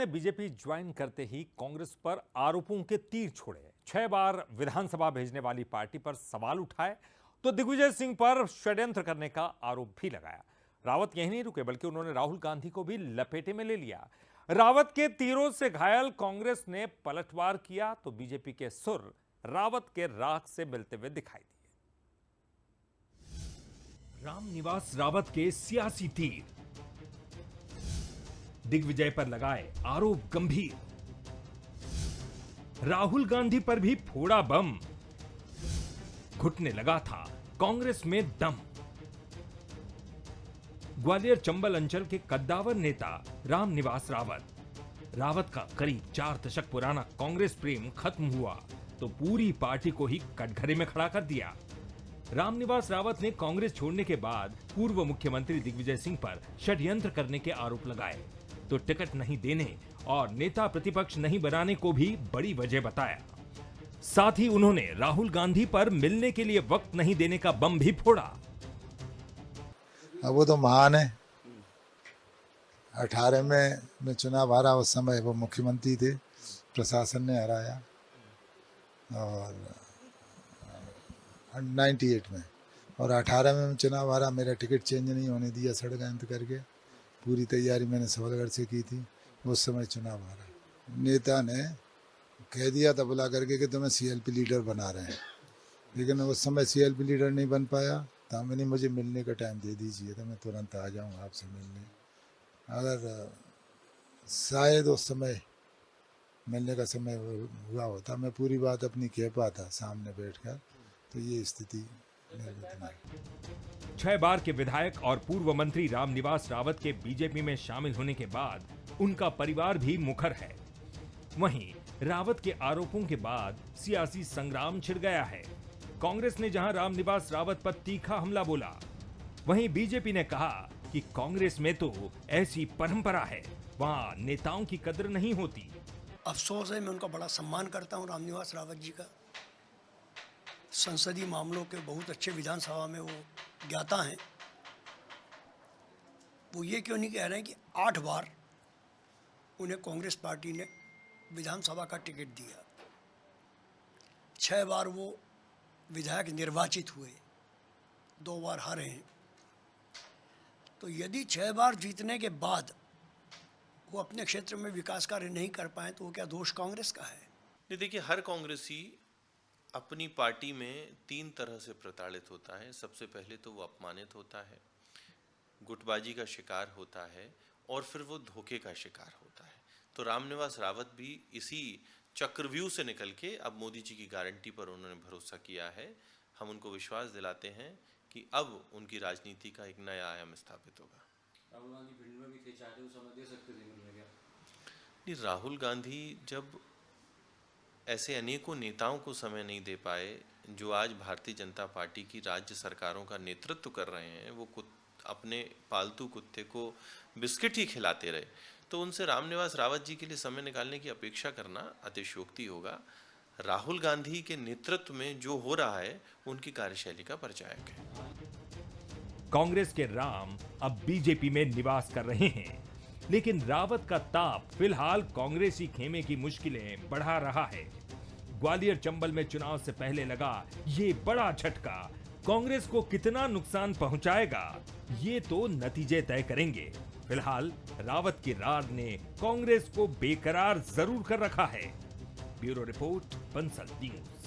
ने BJP join करते ही कांग्रेस पर आरोपों के तीर छोड़े। 6 बार विधानसभा भेजने वाली पार्टी पर सवाल उठाए तो दिग्विजय सिंह पर षड्यंत्र करने का आरोप भी लगाया। रावत यही नहीं रुके बल्कि उन्होंने राहुल गांधी को भी लपेटे में ले लिया। रावत के तीरों से घायल कांग्रेस ने पलटवार किया तो बीजेपी के सुर रावत के राख से मिलते हुए दिखाई दिए। रामनिवास रावत के सियासी तीर, दिग्विजय पर लगाए आरोप गंभीर, राहुल गांधी पर भी फोड़ा बम, घुटने लगा था कांग्रेस में दम। ग्वालियर चंबल अंचल के कद्दावर नेता रामनिवास रावत का करीब 4 दशक पुराना कांग्रेस प्रेम खत्म हुआ तो पूरी पार्टी को ही कटघरे में खड़ा कर दिया। रामनिवास रावत ने कांग्रेस छोड़ने के बाद पूर्व मुख्यमंत्री दिग्विजय सिंह पर षड्यंत्र करने के आरोप लगाए तो टिकट नहीं देने और नेता प्रतिपक्ष नहीं बनाने को भी बड़ी वजह बताया। साथ ही उन्होंने राहुल गांधी पर मिलने के लिए वक्त नहीं देने का बम भी फोड़ा। अब वो तो महान है। 18 में चुनाव हारा, उस समय वो मुख्यमंत्री थे, प्रशासन ने हराया। और 98 में और 18 में चुनाव हारा, मेरा टिकट चेंज नहीं होने दिया षड्यंत्र करके। पूरी तैयारी मैंने सबलगढ़ से की थी, उस समय चुनाव हारा। नेता ने कह दिया था बुला करके कि तुम्हें सीएलपी लीडर बना रहे हैं, लेकिन उस समय सीएलपी लीडर नहीं बन पाया। तो मैंने मुझे मिलने का टाइम दे दीजिए तो मैं तुरंत आ जाऊँगा आपसे मिलने। अगर शायद उस समय मिलने का समय हुआ होता, मैं पूरी बात अपनी कह पाता सामने बैठकर, तो ये स्थिति निर्मित नहीं। 6 बार के विधायक और पूर्व मंत्री रामनिवास रावत के बीजेपी में शामिल होने के बाद उनका परिवार भी मुखर है। वहीं रावत के आरोपों के बाद सियासी संग्राम छिड़ गया है। कांग्रेस ने जहां रामनिवास रावत पर तीखा हमला बोला, वहीं बीजेपी ने कहा कि कांग्रेस में तो ऐसी परंपरा है, वहां नेताओं की कदर नहीं होती। अफसोस है, मैं उनका बड़ा सम्मान करता हूं, रामनिवास रावत जी का। संसदीय मामलों के बहुत अच्छे विधानसभा में वो ज्ञाता हैं। वो ये क्यों नहीं कह रहे हैं कि 8 बार उन्हें कांग्रेस पार्टी ने विधानसभा का टिकट दिया, 6 बार वो विधायक निर्वाचित हुए, 2 बार हारे हैं। तो यदि 6 बार जीतने के बाद वो अपने क्षेत्र में विकास कार्य नहीं कर पाए तो वो क्या दोष कांग्रेस का है? नहीं, देखिए, हर कांग्रेसी अपनी पार्टी में 3 तरह से प्रताड़ित होता है। सबसे पहले तो वो अपमानित होता है, गुटबाजी का शिकार होता है और फिर वो धोखे का शिकार होता है। तो रामनिवास रावत भी इसी चक्रव्यूह से निकल के अब मोदी जी की गारंटी पर उन्होंने भरोसा किया है। हम उनको विश्वास दिलाते हैं कि अब उनकी राजनीति का एक नया आयाम स्थापित होगा। राहुल गांधी भिंड में भी थे, चाहते उस समय दे सकते थे मिलने क्या? नहीं, राहुल गांधी जब ऐसे अनेकों नेताओं को समय नहीं दे पाए जो आज भारतीय जनता पार्टी की राज्य सरकारों का नेतृत्व कर रहे हैं, वो अपने पालतू कुत्ते को बिस्किट ही खिलाते रहे, तो उनसे रामनिवास रावत जी के लिए समय निकालने की अपेक्षा करना अतिशयोक्ति होगा। राहुल गांधी के नेतृत्व में जो हो रहा है उनकी कार्यशैली का परिचायक है। कांग्रेस के राम अब बीजेपी में निवास कर रहे हैं, लेकिन रावत का ताप फिलहाल कांग्रेसी खेमे की मुश्किलें बढ़ा रहा है। ग्वालियर चंबल में चुनाव से पहले लगा ये बड़ा झटका कांग्रेस को कितना नुकसान पहुंचाएगा, ये तो नतीजे तय करेंगे। फिलहाल रावत की रार ने कांग्रेस को बेकरार जरूर कर रखा है। Bureau report, Bansal news.